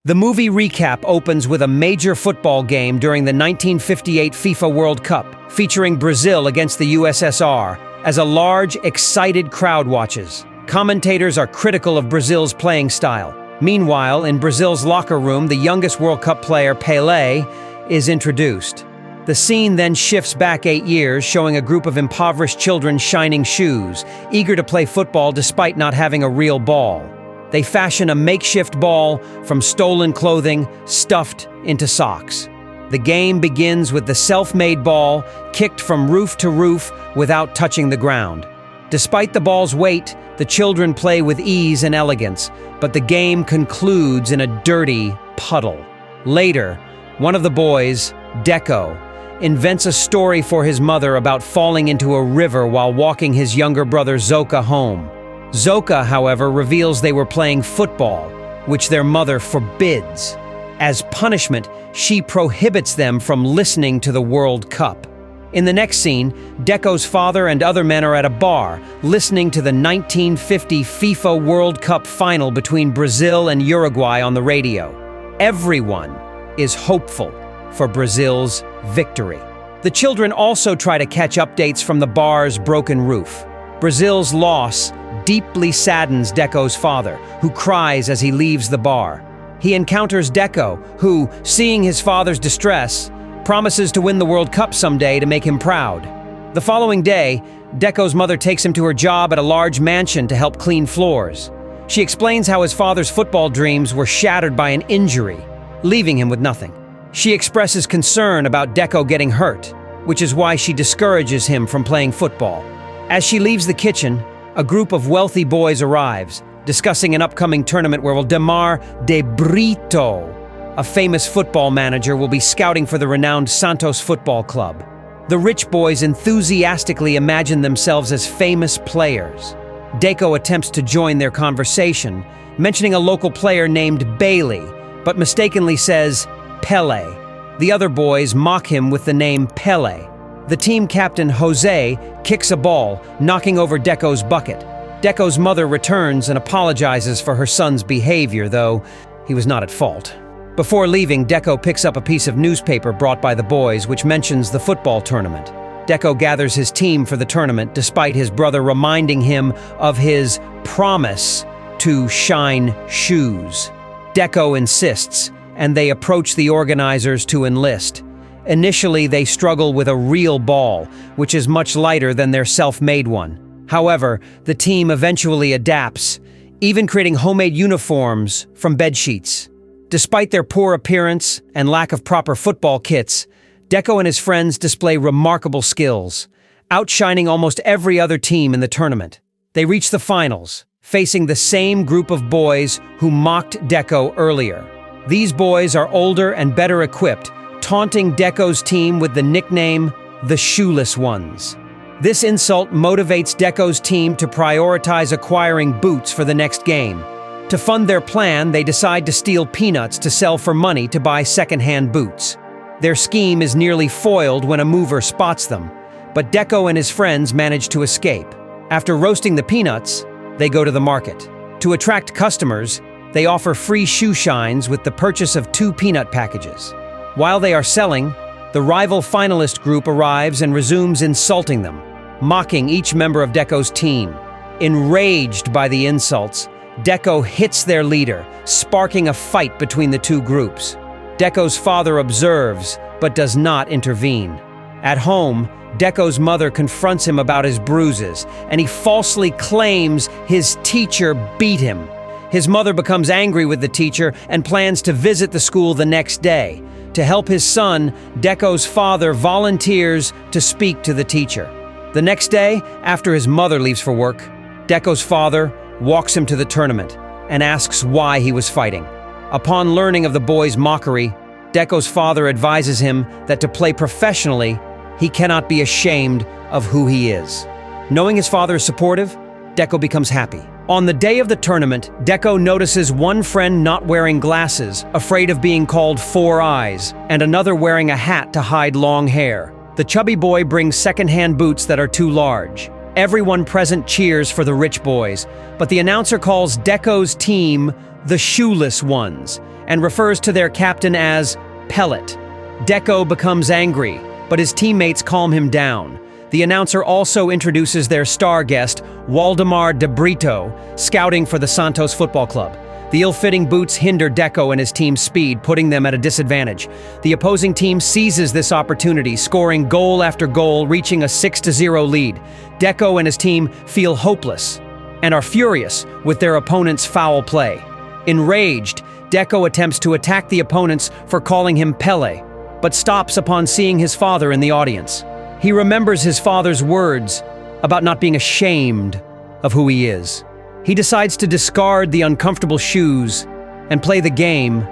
The movie recap opens with a major football game during the 1958 FIFA World Cup, featuring Brazil against the USSR, as a large, excited crowd watches. Commentators are critical of Brazil's playing style. Meanwhile, in Brazil's locker room, the youngest World Cup player, PELE, is introduced. The scene then shifts back 8 years, showing a group of impoverished children shining shoes, eager to play football despite not having a real ball. They fashion a makeshift ball from stolen clothing, stuffed into socks. The game begins with the self-made ball kicked from roof to roof without touching the ground. Despite the ball's weight, the children play with ease and elegance, but the game concludes in a dirty puddle. Later, one of the boys, Deco, invents a story for his mother about falling into a river while walking his younger brother Zoka home. Zoka, however, reveals they were playing football, which their mother forbids. As punishment, she prohibits them from listening to the World Cup. In the next scene, Deco's father and other men are at a bar, listening to the 1950 FIFA World Cup final between Brazil and Uruguay on the radio. Everyone is hopeful for Brazil's victory. The children also try to catch updates from the bar's broken roof. Brazil's loss deeply saddens Deco's father, who cries as he leaves the bar. He encounters Deco, who, seeing his father's distress, promises to win the World Cup someday to make him proud. The following day, Deco's mother takes him to her job at a large mansion to help clean floors. She explains how his father's football dreams were shattered by an injury, leaving him with nothing. She expresses concern about Deco getting hurt, which is why she discourages him from playing football. As she leaves the kitchen, a group of wealthy boys arrives, discussing an upcoming tournament where Demar de Brito, a famous football manager, will be scouting for the renowned Santos Football Club. The rich boys enthusiastically imagine themselves as famous players. Deco attempts to join their conversation, mentioning a local player named Bailey, but mistakenly says Pele. The other boys mock him with the name Pele. The team captain, Jose, kicks a ball, knocking over Deco's bucket. Deco's mother returns and apologizes for her son's behavior, though he was not at fault. Before leaving, Deco picks up a piece of newspaper brought by the boys, which mentions the football tournament. Deco gathers his team for the tournament, despite his brother reminding him of his promise to shine shoes. Deco insists, and they approach the organizers to enlist. Initially, they struggle with a real ball, which is much lighter than their self-made one. However, the team eventually adapts, even creating homemade uniforms from bedsheets. Despite their poor appearance and lack of proper football kits, Deco and his friends display remarkable skills, outshining almost every other team in the tournament. They reach the finals, facing the same group of boys who mocked Deco earlier. These boys are older and better equipped, taunting Deco's team with the nickname the Shoeless Ones. This insult motivates Deco's team to prioritize acquiring boots for the next game. To fund their plan, they decide to steal peanuts to sell for money to buy second-hand boots. Their scheme is nearly foiled when a mover spots them, but Deco and his friends manage to escape. After roasting the peanuts, they go to the market. To attract customers, they offer free shoe shines with the purchase of 2 peanut packages. While they are selling, the rival finalist group arrives and resumes insulting them, mocking each member of Deco's team. Enraged by the insults, Deco hits their leader, sparking a fight between the two groups. Deco's father observes, but does not intervene. At home, Deco's mother confronts him about his bruises, and he falsely claims his teacher beat him. His mother becomes angry with the teacher and plans to visit the school the next day. To help his son, Deco's father volunteers to speak to the teacher. The next day, after his mother leaves for work, Deco's father walks him to the tournament and asks why he was fighting. Upon learning of the boy's mockery, Deco's father advises him that to play professionally, he cannot be ashamed of who he is. Knowing his father is supportive, Deco becomes happy. On the day of the tournament, Deco notices one friend not wearing glasses, afraid of being called Four Eyes, and another wearing a hat to hide long hair. The chubby boy brings second-hand boots that are too large. Everyone present cheers for the rich boys, but the announcer calls Deco's team the shoeless ones, and refers to their captain as PELE. Deco becomes angry, but his teammates calm him down. The announcer also introduces their star guest, Waldemar de Brito, scouting for the Santos Football Club. The ill-fitting boots hinder Deco and his team's speed, putting them at a disadvantage. The opposing team seizes this opportunity, scoring goal after goal, reaching a 6-0 lead. Deco and his team feel hopeless and are furious with their opponent's foul play. Enraged, Deco attempts to attack the opponents for calling him PELE, but stops upon seeing his father in the audience. He remembers his father's words about not being ashamed of who he is. He decides to discard the uncomfortable shoes and play the game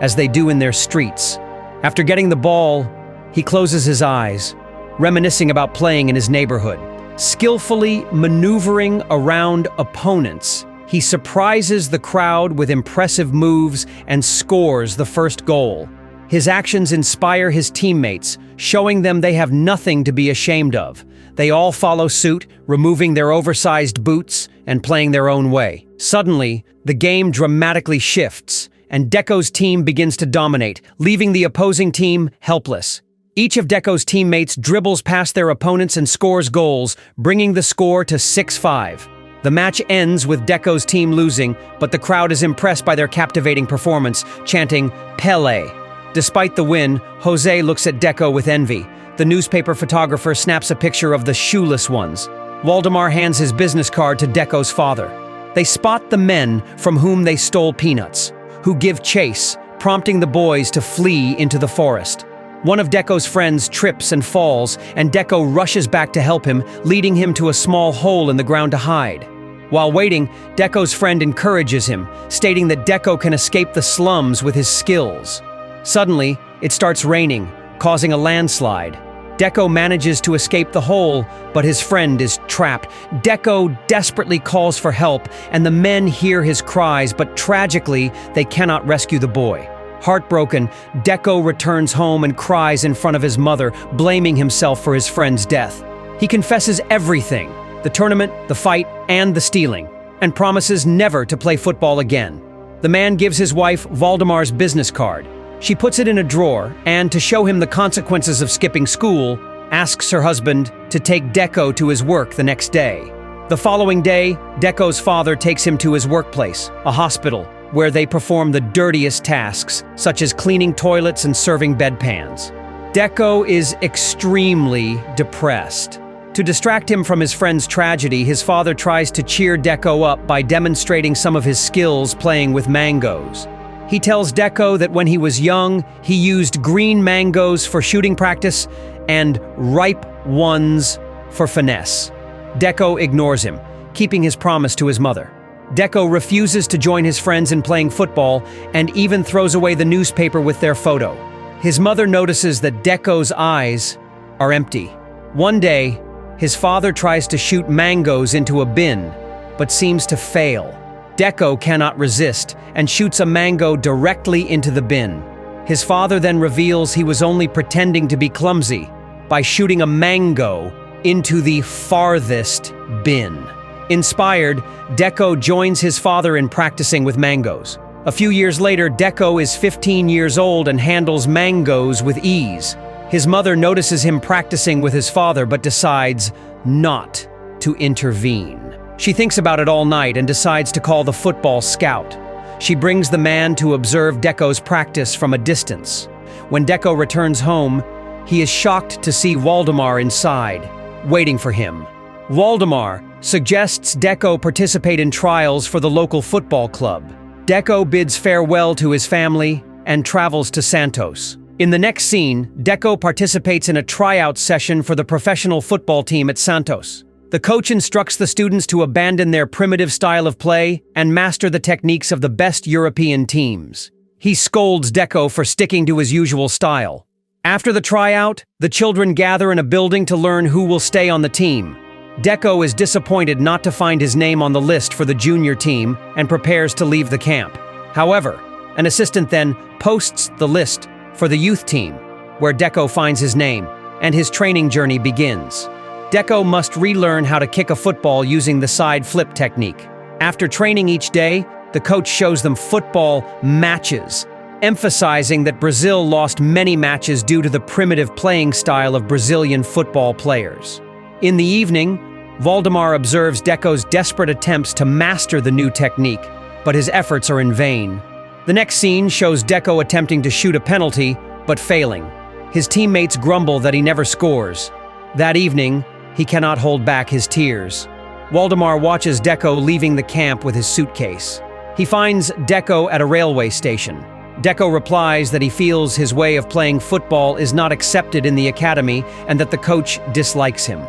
as they do in their streets. After getting the ball, he closes his eyes, reminiscing about playing in his neighborhood. Skillfully maneuvering around opponents, he surprises the crowd with impressive moves and scores the first goal. His actions inspire his teammates, showing them they have nothing to be ashamed of. They all follow suit, removing their oversized boots and playing their own way. Suddenly, the game dramatically shifts, and Deco's team begins to dominate, leaving the opposing team helpless. Each of Deco's teammates dribbles past their opponents and scores goals, bringing the score to 6-5. The match ends with Deco's team losing, but the crowd is impressed by their captivating performance, chanting PELE. Despite the win, Jose looks at Deco with envy. The newspaper photographer snaps a picture of the shoeless ones. Waldemar hands his business card to Deco's father. They spot the men from whom they stole peanuts, who give chase, prompting the boys to flee into the forest. One of Deco's friends trips and falls, and Deco rushes back to help him, leading him to a small hole in the ground to hide. While waiting, Deco's friend encourages him, stating that Deco can escape the slums with his skills. Suddenly, it starts raining, causing a landslide. Deco manages to escape the hole, but his friend is trapped. Deco desperately calls for help, and the men hear his cries, but tragically, they cannot rescue the boy. Heartbroken, Deco returns home and cries in front of his mother, blaming himself for his friend's death. He confesses everything, the tournament, the fight, and the stealing, and promises never to play football again. The man gives his wife Waldemar's business card. She puts it in a drawer, and to show him the consequences of skipping school, asks her husband to take Deco to his work the next day. The following day, Deco's father takes him to his workplace, a hospital, where they perform the dirtiest tasks, such as cleaning toilets and serving bedpans. Deco is extremely depressed. To distract him from his friend's tragedy, his father tries to cheer Deco up by demonstrating some of his skills playing with mangoes. He tells Deco that when he was young, he used green mangoes for shooting practice and ripe ones for finesse. Deco ignores him, keeping his promise to his mother. Deco refuses to join his friends in playing football and even throws away the newspaper with their photo. His mother notices that Deco's eyes are empty. One day, his father tries to shoot mangoes into a bin, but seems to fail. Deco cannot resist and shoots a mango directly into the bin. His father then reveals he was only pretending to be clumsy by shooting a mango into the farthest bin. Inspired, Deco joins his father in practicing with mangoes. A few years later, Deco is 15 years old and handles mangoes with ease. His mother notices him practicing with his father but decides not to intervene. She thinks about it all night and decides to call the football scout. She brings the man to observe Deco's practice from a distance. When Deco returns home, he is shocked to see Waldemar inside, waiting for him. Waldemar suggests Deco participate in trials for the local football club. Deco bids farewell to his family and travels to Santos. In the next scene, Deco participates in a tryout session for the professional football team at Santos. The coach instructs the students to abandon their primitive style of play and master the techniques of the best European teams. He scolds Deco for sticking to his usual style. After the tryout, the children gather in a building to learn who will stay on the team. Deco is disappointed not to find his name on the list for the junior team and prepares to leave the camp. However, an assistant then posts the list for the youth team, where Deco finds his name, and his training journey begins. Deco must relearn how to kick a football using the side flip technique. After training each day, the coach shows them football matches, emphasizing that Brazil lost many matches due to the primitive playing style of Brazilian football players. In the evening, Valdemar observes Deco's desperate attempts to master the new technique, but his efforts are in vain. The next scene shows Deco attempting to shoot a penalty, but failing. His teammates grumble that he never scores. That evening, he cannot hold back his tears. Valdemar watches Deco leaving the camp with his suitcase. He finds Deco at a railway station. Deco replies that he feels his way of playing football is not accepted in the academy and that the coach dislikes him.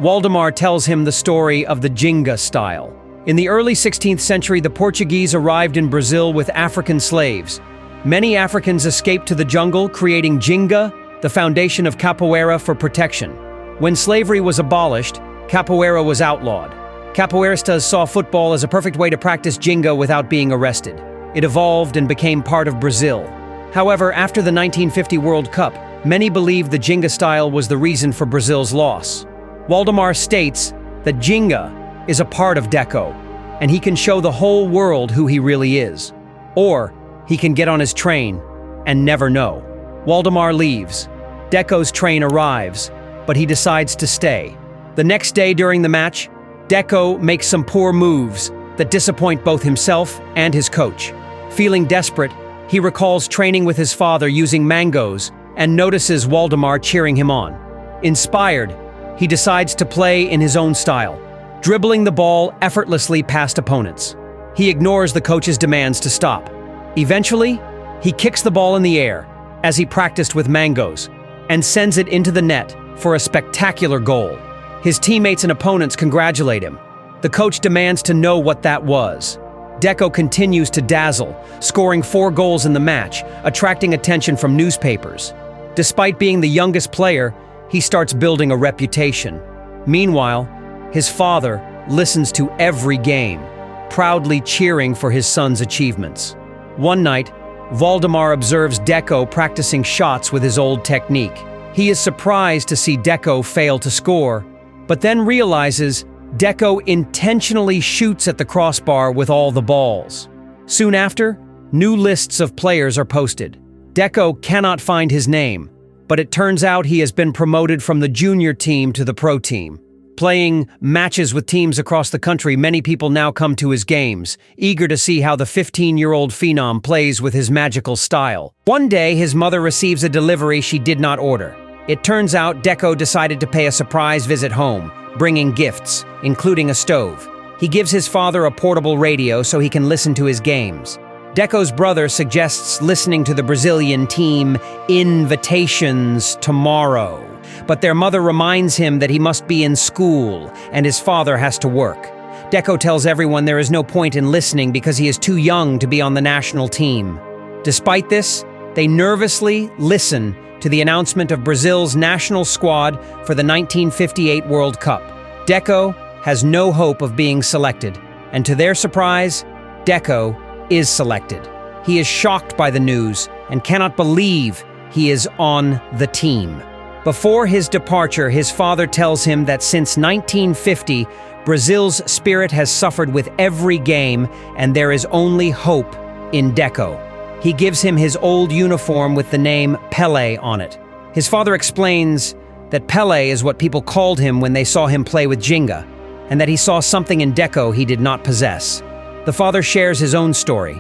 Valdemar tells him the story of the Ginga style. In the early 16th century, the Portuguese arrived in Brazil with African slaves. Many Africans escaped to the jungle, creating Ginga, the foundation of capoeira for protection. When slavery was abolished, capoeira was outlawed. Capoeiristas saw football as a perfect way to practice Ginga without being arrested. It evolved and became part of Brazil. However, after the 1950 World Cup, many believed the Ginga style was the reason for Brazil's loss. Valdemar states that Ginga is a part of Deco, and he can show the whole world who he really is. Or he can get on his train and never know. Valdemar leaves. Deco's train arrives, but he decides to stay. The next day during the match, Deco makes some poor moves that disappoint both himself and his coach. Feeling desperate, he recalls training with his father using Mongos and notices Valdemar cheering him on. Inspired, he decides to play in his own style, dribbling the ball effortlessly past opponents. He ignores the coach's demands to stop. Eventually, he kicks the ball in the air, as he practiced with Mongos, and sends it into the net for a spectacular goal. His teammates and opponents congratulate him. The coach demands to know what that was. Deco continues to dazzle, scoring 4 goals in the match, attracting attention from newspapers. Despite being the youngest player, he starts building a reputation. Meanwhile, his father listens to every game, proudly cheering for his son's achievements. One night, Valdemar observes Deco practicing shots with his old technique. He is surprised to see Deco fail to score, but then realizes Deco intentionally shoots at the crossbar with all the balls. Soon after, new lists of players are posted. Deco cannot find his name, but it turns out he has been promoted from the junior team to the pro team. Playing matches with teams across the country, many people now come to his games, eager to see how the 15-year-old phenom plays with his magical style. One day, his mother receives a delivery she did not order. It turns out Deco decided to pay a surprise visit home, bringing gifts, including a stove. He gives his father a portable radio so he can listen to his games. Deco's brother suggests listening to the Brazilian team Invitations tomorrow, but their mother reminds him that he must be in school and his father has to work. Deco tells everyone there is no point in listening because he is too young to be on the national team. Despite this, they nervously listen to the announcement of Brazil's national squad for the 1958 World Cup. Deco has no hope of being selected, and to their surprise, Deco is selected. He is shocked by the news and cannot believe he is on the team. Before his departure, his father tells him that since 1950, Brazil's spirit has suffered with every game, and there is only hope in Deco. He gives him his old uniform with the name PELE on it. His father explains that PELE is what people called him when they saw him play with Ginga, and that he saw something in Deco he did not possess. The father shares his own story.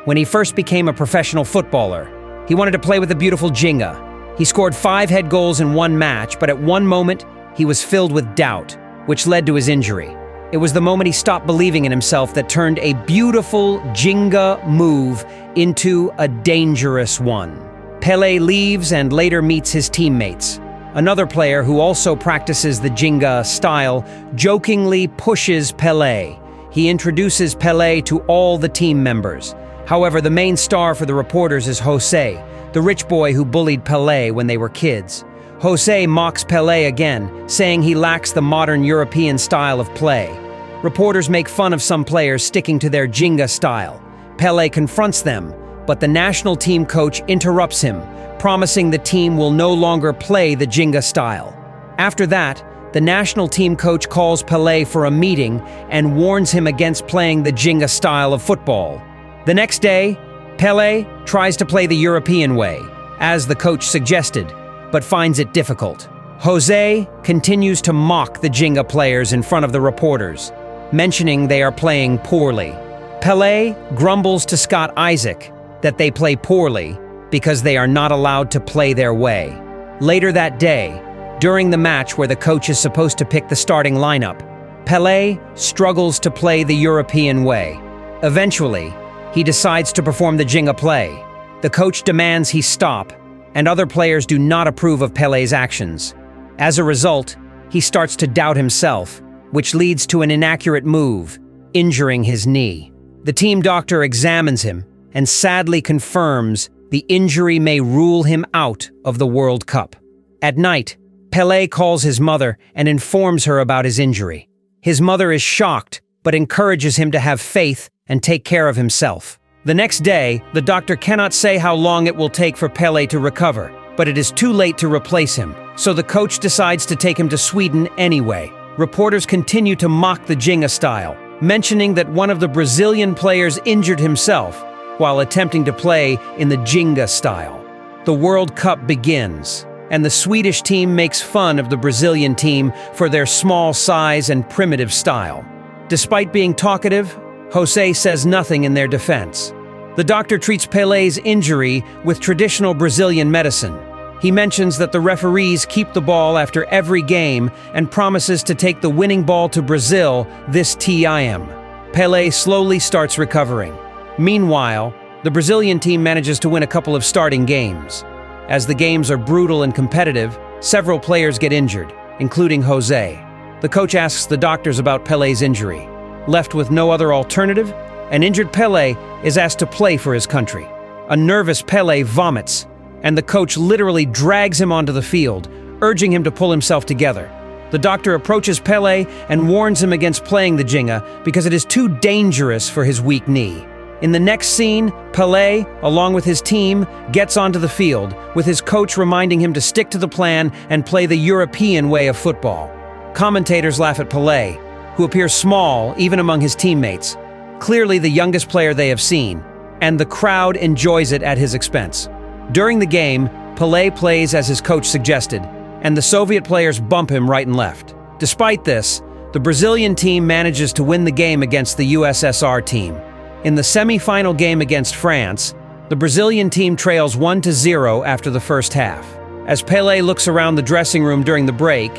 When he first became a professional footballer, he wanted to play with the beautiful Ginga. He scored 5 head goals in one match, but at one moment, he was filled with doubt, which led to his injury. It was the moment he stopped believing in himself that turned a beautiful Ginga move into a dangerous one. PELE leaves and later meets his teammates. Another player who also practices the Ginga style jokingly pushes PELE. He introduces PELE to all the team members. However, the main star for the reporters is Jose, the rich boy who bullied PELE when they were kids. Jose mocks PELE again, saying he lacks the modern European style of play. Reporters make fun of some players sticking to their Ginga style. PELE confronts them, but the national team coach interrupts him, promising the team will no longer play the Ginga style. After that, the national team coach calls PELE for a meeting and warns him against playing the Ginga style of football. The next day, PELE tries to play the European way, as the coach suggested, but finds it difficult. Jose continues to mock the Jenga players in front of the reporters, mentioning they are playing poorly. PELE grumbles to Scott Isaac that they play poorly because they are not allowed to play their way. Later that day, during the match where the coach is supposed to pick the starting lineup, PELE struggles to play the European way. Eventually, he decides to perform the Jenga play. The coach demands he stop, and other players do not approve of PELE's actions. As a result, he starts to doubt himself, which leads to an inaccurate move, injuring his knee. The team doctor examines him and sadly confirms the injury may rule him out of the World Cup. At night, PELE calls his mother and informs her about his injury. His mother is shocked, but encourages him to have faith and take care of himself. The next day, the doctor cannot say how long it will take for PELE to recover, but it is too late to replace him, so the coach decides to take him to Sweden anyway. Reporters continue to mock the Jenga style, mentioning that one of the Brazilian players injured himself while attempting to play in the Jenga style. The World Cup begins, and the Swedish team makes fun of the Brazilian team for their small size and primitive style. Despite being talkative, Jose says nothing in their defense. The doctor treats PELE's injury with traditional Brazilian medicine. He mentions that the referees keep the ball after every game and promises to take the winning ball to Brazil this time. PELE slowly starts recovering. Meanwhile, the Brazilian team manages to win a couple of starting games. As the games are brutal and competitive, several players get injured, including Jose. The coach asks the doctors about PELE's injury. Left with no other alternative, an injured PELE is asked to play for his country. A nervous PELE vomits, and the coach literally drags him onto the field, urging him to pull himself together. The doctor approaches PELE and warns him against playing the Jenga because it is too dangerous for his weak knee. In the next scene, PELE, along with his team, gets onto the field, with his coach reminding him to stick to the plan and play the European way of football. Commentators laugh at PELE, who appears small even among his teammates, clearly the youngest player they have seen, and the crowd enjoys it at his expense. During the game, PELE plays as his coach suggested, and the Soviet players bump him right and left. Despite this, the Brazilian team manages to win the game against the USSR team. In the semi-final game against France, the Brazilian team trails 1-0 after the first half. As PELE looks around the dressing room during the break,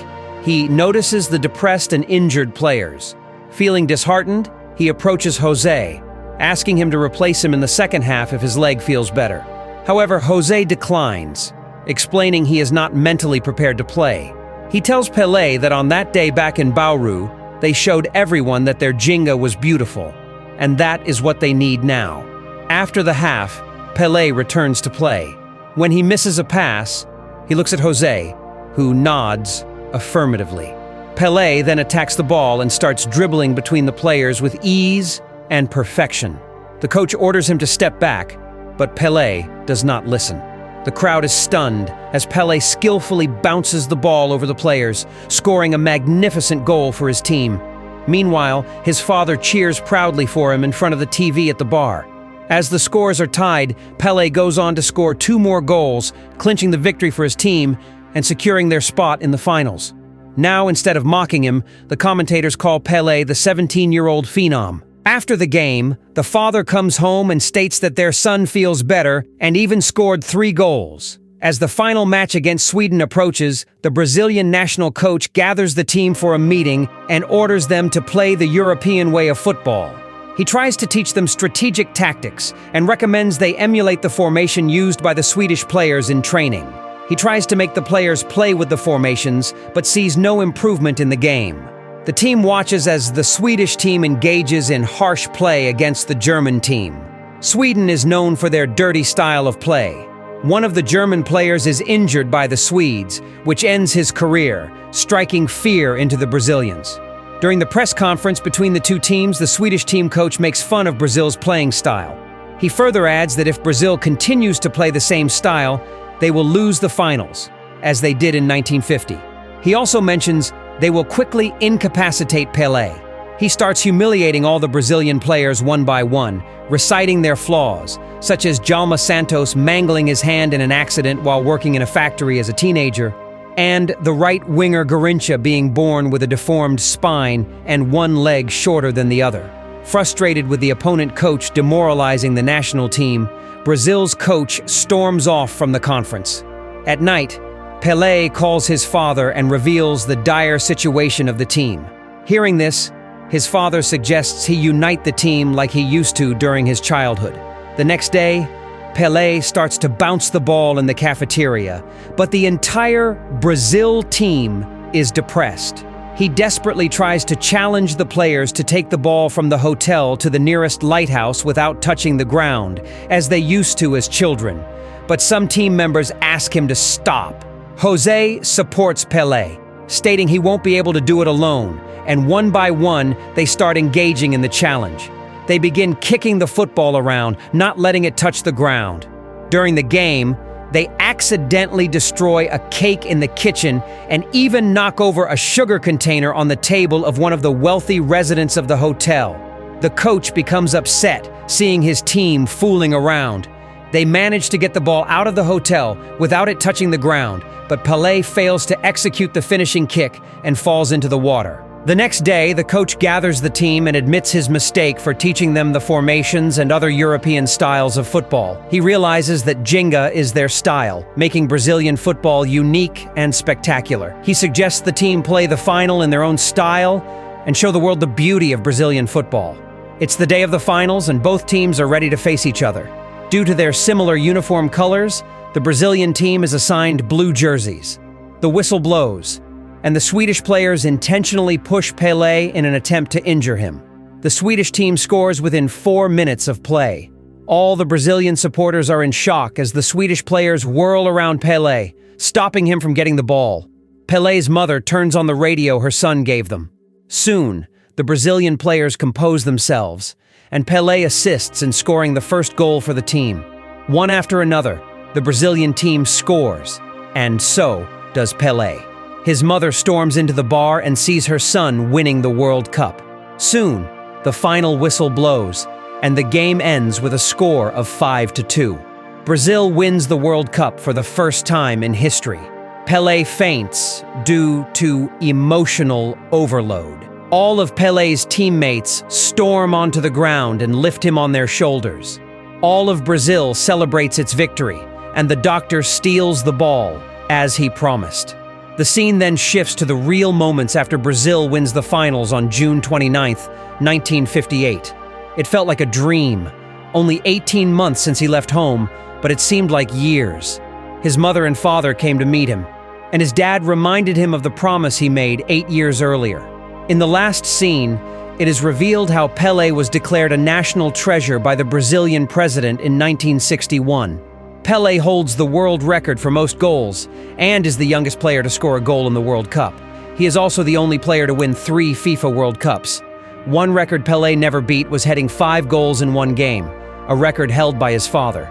he notices the depressed and injured players. Feeling disheartened, he approaches Jose, asking him to replace him in the second half if his leg feels better. However, Jose declines, explaining he is not mentally prepared to play. He tells PELE that on that day back in Bauru, they showed everyone that their Jenga was beautiful, and that is what they need now. After the half, PELE returns to play. When he misses a pass, he looks at Jose, who nods affirmatively. PELE then attacks the ball and starts dribbling between the players with ease and perfection. The coach orders him to step back, but PELE does not listen. The crowd is stunned as PELE skillfully bounces the ball over the players, scoring a magnificent goal for his team. Meanwhile, his father cheers proudly for him in front of the TV at the bar. As the scores are tied, PELE goes on to score 2 more goals, clinching the victory for his team and securing their spot in the finals. Now, instead of mocking him, the commentators call PELE the 17-year-old phenom. After the game, the father comes home and states that their son feels better and even scored 3 goals. As the final match against Sweden approaches, the Brazilian national coach gathers the team for a meeting and orders them to play the European way of football. He tries to teach them strategic tactics and recommends they emulate the formation used by the Swedish players in training. He tries to make the players play with the formations, but sees no improvement in the game. The team watches as the Swedish team engages in harsh play against the German team. Sweden is known for their dirty style of play. One of the German players is injured by the Swedes, which ends his career, striking fear into the Brazilians. During the press conference between the two teams, the Swedish team coach makes fun of Brazil's playing style. He further adds that if Brazil continues to play the same style, they will lose the finals, as they did in 1950. He also mentions they will quickly incapacitate PELE. He starts humiliating all the Brazilian players one by one, reciting their flaws, such as Jalma Santos mangling his hand in an accident while working in a factory as a teenager, and the right winger Garrincha being born with a deformed spine and one leg shorter than the other. Frustrated with the opponent coach demoralizing the national team, Brazil's coach storms off from the conference. At night, PELE calls his father and reveals the dire situation of the team. Hearing this, his father suggests he unite the team like he used to during his childhood. The next day, PELE starts to bounce the ball in the cafeteria, but the entire Brazil team is depressed. He desperately tries to challenge the players to take the ball from the hotel to the nearest lighthouse without touching the ground, as they used to as children. But some team members ask him to stop. Jose supports PELE, stating he won't be able to do it alone, and one by one, they start engaging in the challenge. They begin kicking the football around, not letting it touch the ground. During the game, they accidentally destroy a cake in the kitchen and even knock over a sugar container on the table of one of the wealthy residents of the hotel. The coach becomes upset, seeing his team fooling around. They manage to get the ball out of the hotel without it touching the ground, but PELE fails to execute the finishing kick and falls into the water. The next day, the coach gathers the team and admits his mistake for teaching them the formations and other European styles of football. He realizes that Jenga is their style, making Brazilian football unique and spectacular. He suggests the team play the final in their own style and show the world the beauty of Brazilian football. It's the day of the finals and both teams are ready to face each other. Due to their similar uniform colors, the Brazilian team is assigned blue jerseys. The whistle blows, and the Swedish players intentionally push PELE in an attempt to injure him. The Swedish team scores within 4 minutes of play. All the Brazilian supporters are in shock as the Swedish players whirl around PELE, stopping him from getting the ball. PELE's mother turns on the radio her son gave them. Soon, the Brazilian players compose themselves, and PELE assists in scoring the first goal for the team. One after another, the Brazilian team scores, and so does PELE. His mother storms into the bar and sees her son winning the World Cup. Soon, the final whistle blows, and the game ends with a score of 5-2. Brazil wins the World Cup for the first time in history. PELE faints due to emotional overload. All of PELE's teammates storm onto the ground and lift him on their shoulders. All of Brazil celebrates its victory, and the doctor steals the ball, as he promised. The scene then shifts to the real moments after Brazil wins the finals on June 29, 1958. It felt like a dream. Only 18 months since he left home, but it seemed like years. His mother and father came to meet him, and his dad reminded him of the promise he made 8 years earlier. In the last scene, it is revealed how PELE was declared a national treasure by the Brazilian president in 1961. PELE holds the world record for most goals and is the youngest player to score a goal in the World Cup. He is also the only player to win 3 FIFA World Cups. One record PELE never beat was heading 5 goals in one game, a record held by his father.